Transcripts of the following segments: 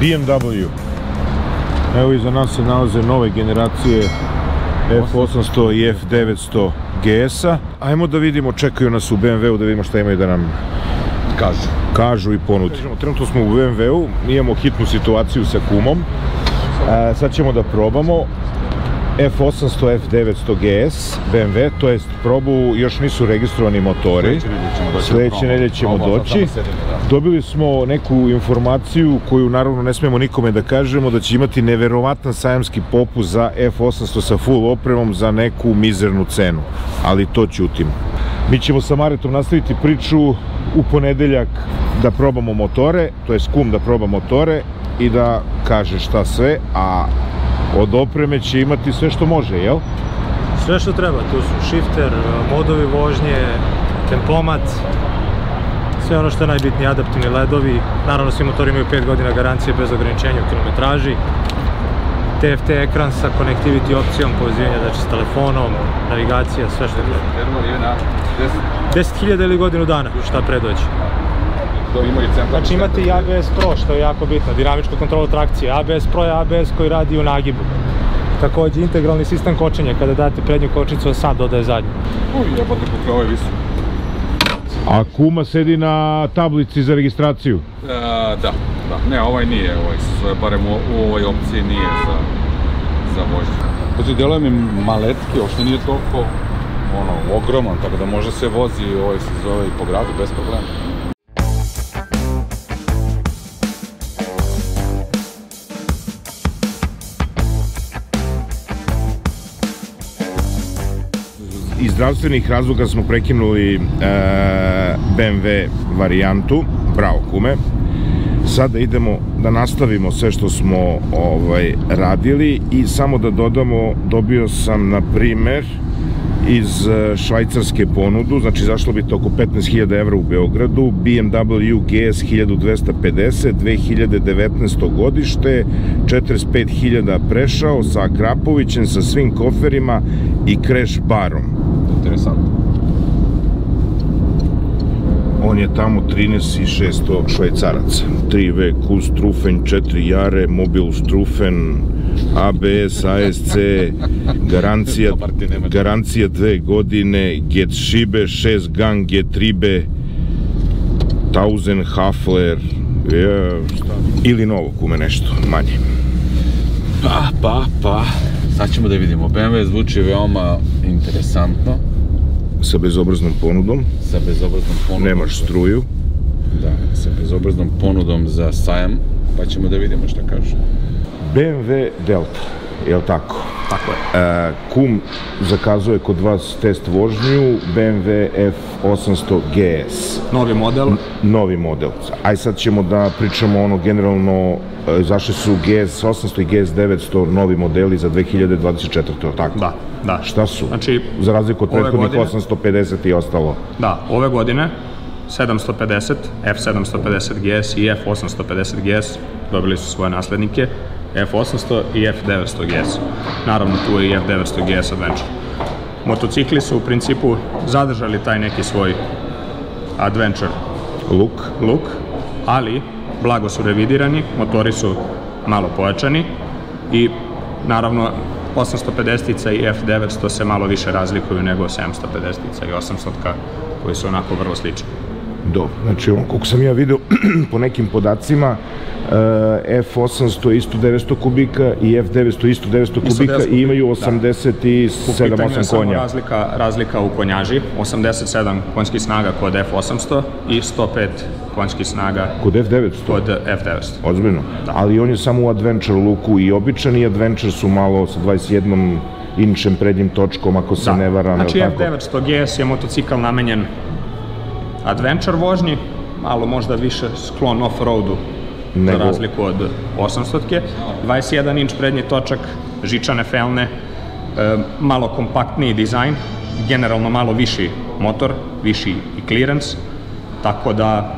BMW. Evo iza nas se nalaze nove generacije F800 i F900 GS-a. Ajmo da vidimo, čekaju nas u BMW-u da vidimo šta imaju da nam kažu i ponude. Trenutno smo u BMW-u, imamo hitnu situaciju sa kumom. Sad ćemo da probamo F800, F900 GS BMW, to jest probu, još nisu registrovani motori. Sljedeće nedelje ćemo doći. Dobili smo neku informaciju koju naravno ne smemo nikome da kažemo, da će imati neverovatan sajamski popust za F800 sa full opremom za neku mizernu cenu, ali to ćutimo. Mi ćemo sa Maretom nastaviti priču u ponedeljak da probamo motore, to jest kum da proba motore i da kaže šta sve, a od opreme će imati sve što može, jel? Sve što treba, tu su shifter, modovi vožnje, tempomat, sve ono što je najbitnije, adaptivni ledovi. Naravno, svi motori imaju 5 godina garancije bez ograničenja u kilometraži. TFT ekran sa connectivity opcijom, povezivanja znači s telefonom, navigacija, sve što treba. 10.000 ili godinu dana, šta predoći. Znači imate i ABS Pro, što je jako bitno, dinamičku kontrolu trakcije. ABS Pro je ABS koji radi u nagibu. Također integralni sistem kočenja, kada date prednju kočnicu, a sad dodaje zadnju. Jebote, kako ovo je visok. A kuma sedi na tablici za registraciju? Da. Ne, ovaj nije, barem u ovoj opciji nije za vožnju. Znači, deluje mi maletki, uopšte nije toliko ogroman, tako da može se vozi, se zove i po gradu bez problema. Iz zdravstvenih razloga smo prekinuli BMW varijantu, bravo kume. Sada idemo da nastavimo sve što smo radili i samo da dodamo, dobio sam na primer iz Švajcarske ponudu, znači zašlo bi to oko 15.000 evra u Beogradu, BMW GS 1250, 2019. godište, 45.000 prešao sa Krapovićem, sa svim koferima i crash barom. Interesantno. On je tamo 13.600 švajcaraca. 3V Kustrufen, 4 Jare, Mobil Strufen, ABS, ASC, garancija 2 godine, Getšibe, 6 Gang, Getribe, 1000 Hafler, ili novo kume nešto manje. Pa. Sad ćemo da vidimo. BMW zvuči veoma interesantno. Sa bezobraznom ponudom. Nemaš struju. Da, sa bezobraznom ponudom za sajam, pa ćemo da vidimo šta kažu. BMW Delta, je li tako? Tako je. Kum zakazuje kod vas test vožnju, BMW F800 GS. Novi model. Aj sad ćemo da pričamo generalno, zašli su GS 800 i GS 900 novi modeli za 2024. tako? Da. Šta su? Za razliku od prethodnih 850 i ostalo. Da, ove godine 750, F750 GS i F850 GS dobili su svoje naslednike, F800 i F900 GS. Naravno, tu je i F900 GS Adventure. Motocikli su u principu zadržali taj neki svoj Adventure look, ali blago su revidirani, motori su malo pojačani i naravno 850-ica i F900 se malo više razlikuju nego 750-ica i 800-ka koji su onako vrlo slični. Dobro, znači koliko sam ja vidio po nekim podacima, F800 isto 900 kubika i F900 isto 900 kubika i imaju 87-8 konja. Je samo razlika u konjaži, 87 konjskih snaga kod F800 i 105 konjskih snaga kod F900. Ozbiljno, ali on je samo u Adventure looku i običan i Adventure su malo sa 21 inčem prednjim točkom, ako se ne varam. Znači F900 GS je motocikl namenjen Adventure vožnji, malo možda više sklon off-roadu za razliku od 800-ke, 21 inč prednji točak, žičane felne, malo kompaktniji dizajn, generalno malo viši motor, viši i clearance, tako da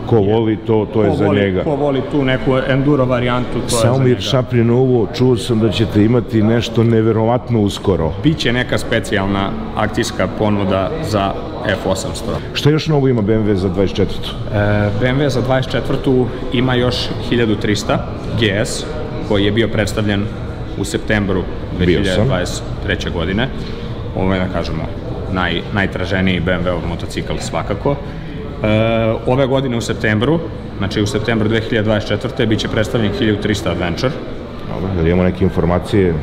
Ko voli to je za njega. Ko voli tu neku enduro varijantu, to je za njega. Samir šapri ovo, čuo sam da ćete imati nešto neverovatno uskoro. Biće neka specijalna akcijska ponuda za F800. Šta još novo ima BMW za 24? BMW za 24. ima još 1300 GS, koji je bio predstavljen u septembru 2023. godine. Ovo je, da kažemo, najtraženiji BMW motocikl svakako. Ove godine u septembru, znači u septembru 2024. bit će predstavljen 1300 Adventure. Da li imamo neke informacije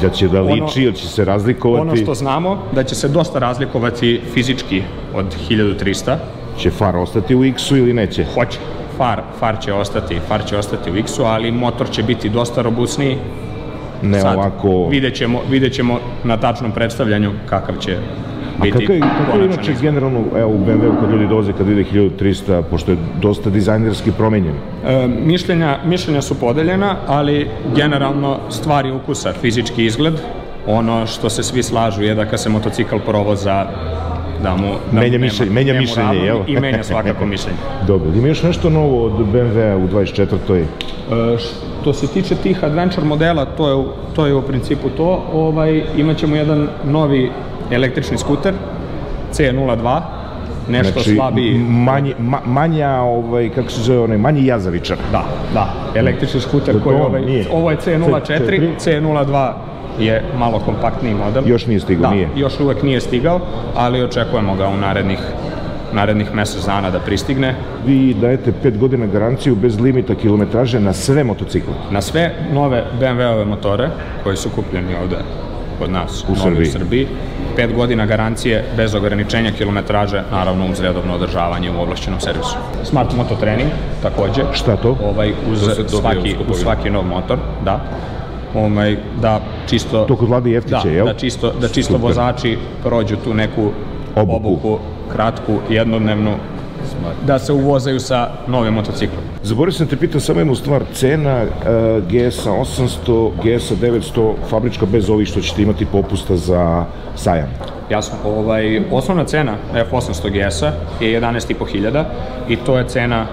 da će da liči ili će se razlikovati? Ono što znamo, da će se dosta razlikovati fizički od 1300. Će far ostati u X-u ili neće? Hoće. Far će ostati u X-u, ali motor će biti dosta robusniji. Ne ovako... Vidjet ćemo na tačnom predstavljanju kakav će biti. A kako je inače generalno u BMW-u kad ljudi dolaze kad vide 1300, pošto je dosta dizajnerski promenjen? Mišljenja su podeljena, ali generalno stvari ukusa, fizički izgled, ono što se svi slažu je da kad se motocikl provoza menja mišljenje, jel? I menja svakako mišljenje. Dobro, ima još nešto novo od BMW-a u 24. Što se tiče tih adventure modela, to je u principu to. Imat ćemo jedan novi električni skuter, C02, nešto slabiji. Kako se zove onaj, manji jazavičar. Da, električni skuter koji ovo je C04, C02 je malo kompaktniji model. Još nije stigao, nije? Da, još uvek nije stigao, ali očekujemo ga u narednih mesec dana da pristigne. Vi dajete 5 godina garanciju bez limita kilometraže na sve motocikle? Na sve nove BMW-ove motore koji su kupljeni ovde kod nas u Srbiji. 5 godina garancije bez ograničenja kilometraže, naravno uz redovno održavanje u ovlašćenom servisu. Smart Moto Trening, takođe. Šta to? Uz svaki nov motor, da. Da čisto... To kod Vlade Jeftiće, jel? Da čisto vozači prođu tu neku obuku, kratku, jednodnevnu, da se uvozaju sa novim motociklom. Zaboravio sam te pitam samo jednu stvar, cena GS-a 800, GS-a 900, fabrička bez ovih što ćete imati popusta za sajam. Jasno, osnovna cena F800 GS-a je 11.500 i to je cena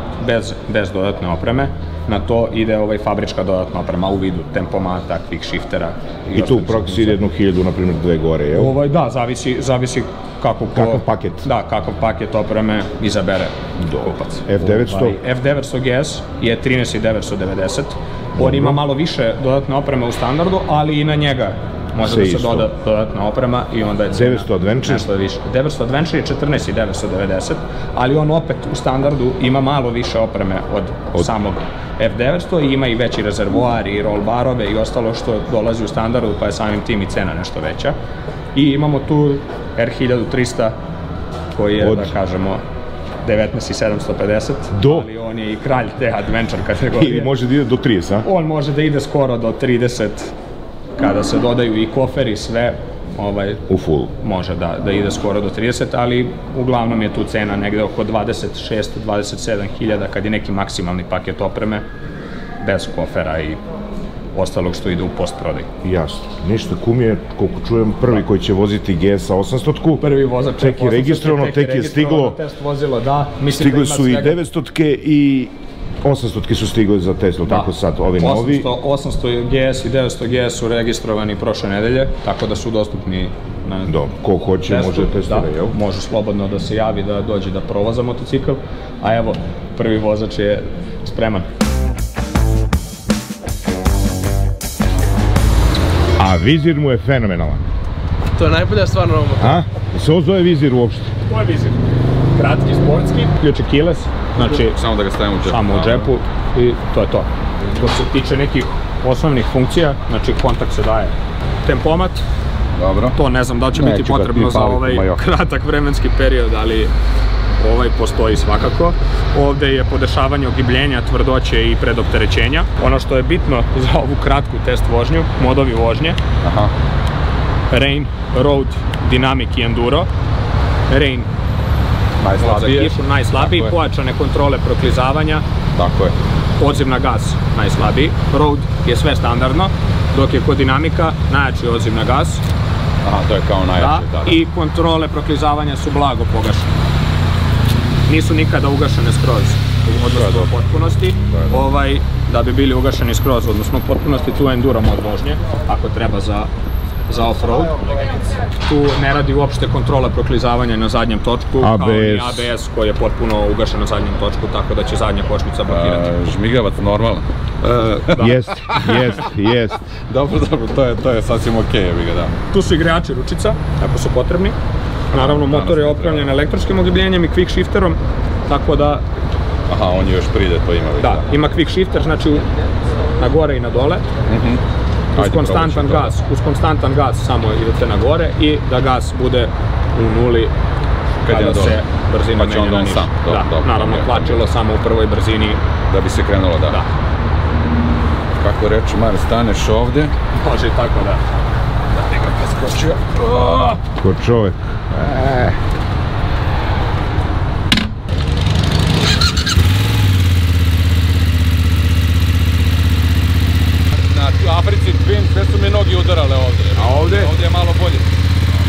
bez dodatne opreme. Na to ide fabrička dodatna oprema u vidu tempomata, quick shiftera. I tu u praksi ide 1.000, na primjer 2 gore, jel? Da, zavisi kakav paket. Da, kakav paket opreme izabere kupac. F900? F900 GS je 13.990. On ima malo više dodatne opreme u standardu, ali i na njega može da se doda dodatna oprema i onda je cena 900 Adventure? Nešto više. 900 Adventure je 14.990, ali on opet u standardu ima malo više opreme od samog F900 i ima i veći rezervoar i roll barove i ostalo što dolazi u standardu, pa je samim tim i cena nešto veća. I imamo tu R1300 koji je, da kažemo, 19.750, ali on je i kralj te adventure kategorije. I može da ide do 30, a? On može da ide skoro do 30, kada se dodaju i kofer i sve, u full. Može da ide skoro do 30, ali uglavnom je tu cena negde oko 26-27 hiljada kad je neki maksimalni paket opreme, bez kofera i ostalog što ide u postprodaj. Jasno. Ništa, kum je, koliko čujem, prvi koji će voziti GS-a 800-ku. Prvi vozač tek je registrovano, tek je stiglo. Test vozilo, da. Stigli su i 900-ke i 800-ke su stigli za test, tako sad, ovi novi. 800 GS i 900 GS su registrovani prošle nedelje, tako da su dostupni na testu. Ko hoće može testirati, jel? Može slobodno da se javi da dođe da provoza motocikl, a evo, prvi vozač je spreman. A vizir mu je fenomenalan. To je najbolja stvar na ovom motoru. A? Se ovo zove vizir uopšte? Ovo je vizir. Kratki, sportski, ključe keyless, znači samo da ga stavimo u džepu. Samo u džepu i to je to. Što se tiče nekih osnovnih funkcija, znači kontakt se daje tempomat. Dobro. To ne znam da li će biti potrebno za ovaj kratak vremenski period, ali ovaj postoji svakako. Ovde je podešavanje ogibljenja, tvrdoće i predopterećenja. Ono što je bitno za ovu kratku test vožnju, modovi vožnje. Rain, Road, Dynamic i Enduro. Rain najslabiji, pojačane kontrole proklizavanja. Tako je. Odziv na gas najslabiji. Road je sve standardno, dok je kod dinamika najjači odziv na gas. Aha, to je kao najjače, da. I kontrole proklizavanja su blago pogašene. Nisu nikada ugašene skroz. odnosno u potpunosti, da bi bili ugašeni skroz, odnosno u potpunosti tu enduro mod vožnje, ako treba za off-road. Tu ne radi uopšte kontrola proklizavanja na zadnjem točku, kao i ABS koji je potpuno ugašen na zadnjem točku, tako da će zadnja kočnica blokirati. Žmigavac normalno. Jest. Dobro, to je sasvim okej, da. Tu su i grejači ručica, ako su potrebni. Naravno, motor je opremljen električkim ogljibljenjem i quick shifterom, tako da... Aha, on je još pride, to ima već. Da, ima quick shifter, znači na gore i na dole. Uz konstantan gas samo idete na gore i da gas bude u nuli kada se brzina menja na niže. Naravno, tlačilo samo u prvoj brzini. Da bi se krenulo, da. Kako reče Mare, staneš ovde. Može i tako, da. Da ti ga preskočio. Ko čovjek. Na Africi Twin, sve su mi nogi udarale ovde. A ovde? Ovde je malo bolje.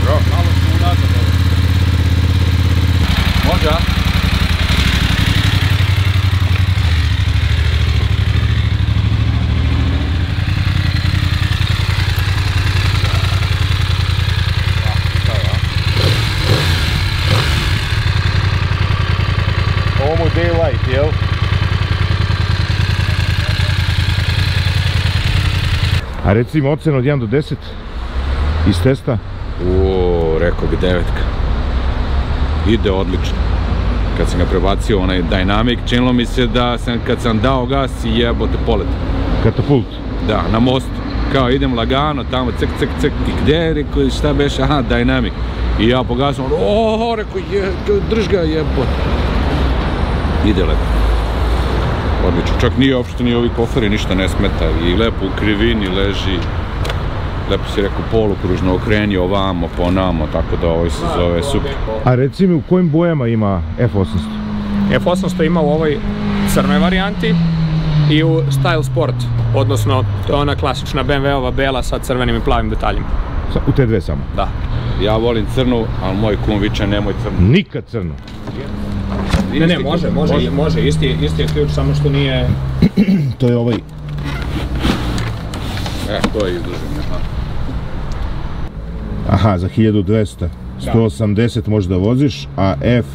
Dobro. Malo su unazad ovde. Može, a? Ovo mu daylight, jel? A recimo ocen od 1 do 10 iz testa? Rekao bi 9. Ide odlično. Kad sam ga prebacio onaj Dynamic, činilo mi se da kad sam dao gas i jebote polet. Katapult? Da, na mostu. Kao idem lagano, tamo cek, i gde, rekao, šta beše, aha, Dynamic. I ja pogasam, rekao, drž ga, jebote. Ide lepo. Odlično, čak nije uopšte ni ovi koferi, ništa ne smeta i lepo u krivini leži, lepo si rekao polukružno okreni ovamo, ponamo, tako da ovo se zove super. A reci mi u kojim bojama ima F800? F800 ima u ovoj crnoj varijanti i u Style Sport, odnosno to je ona klasična BMW-ova bela sa crvenim i plavim detaljima. U te dve samo? Da. Ja volim crnu, ali moj kum viče nemoj crnu. Nikad crnu? Ne, može, isti je ključ, samo što nije... To je ovaj... To je izdružen, Aha, za 1200, 180 možda voziš, a F,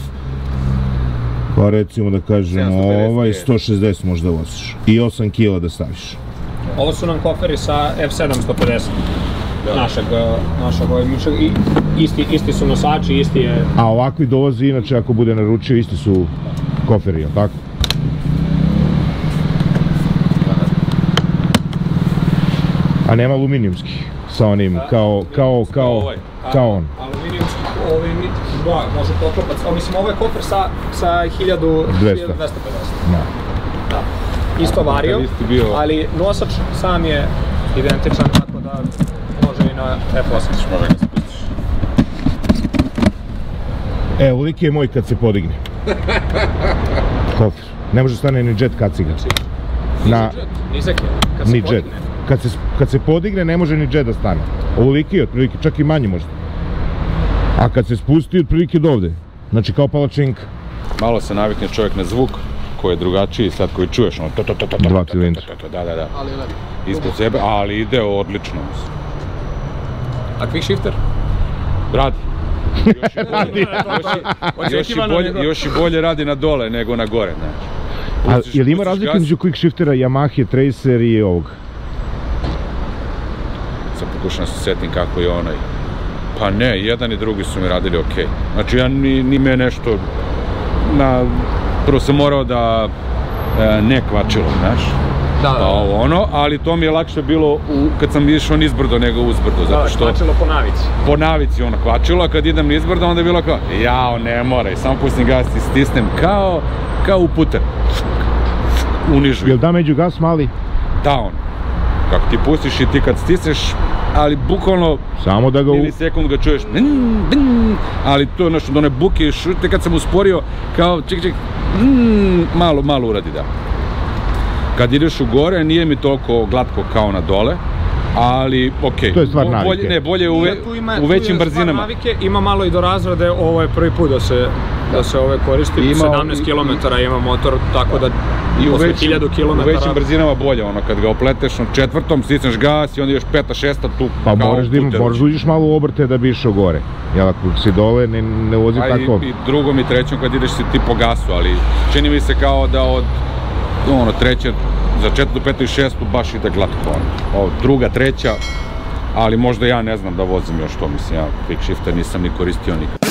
pa recimo da kažemo ovaj, 160 možda voziš. I 8 kg da staviš. Ovo su nam koferi sa F750. Našeg i isti su nosači, isti je... A ovakvi dolazi, inače ako bude naručio, isti su koferi, jel' tako? A nema aluminijumski, sa onim, kao on. Aluminijumski, može poklopac, mislim ovo je kofer sa 1250. Da. Isto vario, ali nosač sam je identičan, tako da može i na F8. Ovdje je moj kad se podigne. Kofer. Ne može stane ni jet kaciga. Nizak je, kad se podigne. Kad se podigne ne može ni jet da stane. Ovoliki je otprilike, čak i manji možda. A kad se spusti otprilike do ovde. Znači kao palačinka. Malo se navikne čovjek na zvuk koji je drugačiji, sad koji čuješ ono 2 cilindra. Da. Ispod sebe, ali ide odlično. A quick shifter? Radi. Još i bolje radi na dole nego na gore. A je li ima razlika između quick shiftera, Yamaha, Tracer i ovog? Sad pokušam se setim kako je onaj. Pa ne, jedan i drugi su mi radili okej. Znači ja ni me nešto... Prvo sam morao da ne kvačilo, znaš? Pa ovo ono, ali to mi je lakše bilo kad sam išao nizbrdo nego uzbrdo. Da, kvačilo po navici. Po navici ono kvačilo, a kad idem nizbrdo onda je bilo kao jao, ne moraj, samo pustim gas i stisnem kao u puter. Unižu. Jel da među gas mali? Da, on. Kako ti pustiš i ti kad stisneš, ali bukvalno samo da ga milisekund ga čuješ, ali to je nešto do one buke, te kad sam usporio, kao ček, malo uradi, da. Kad ideš u gore, nije mi toliko glatko kao na dole, ali okej. To je stvar navike. Ne, bolje u većim brzinama. Navike, ima malo i do razrade, ovo je prvi put da se ove koristi, 17 km ima motor, tako da posle 1000 km. U većim brzinama bolje, ono, kad ga opleteš na četvrtom, stisneš gas i onda još peta, šesta tu. Pa moraš da uđeš malo u obrte da bi išao gore. Jel, ako si dole, ne vozi tako. I drugom i trećom kad ideš si ti po gasu, ali čini mi se kao da od treće, za četvrtu, petu i šestu baš ide glatko. Druga, treća, ali možda ja ne znam da vozim još to, mislim, ja quick shifter nisam ni koristio nikad.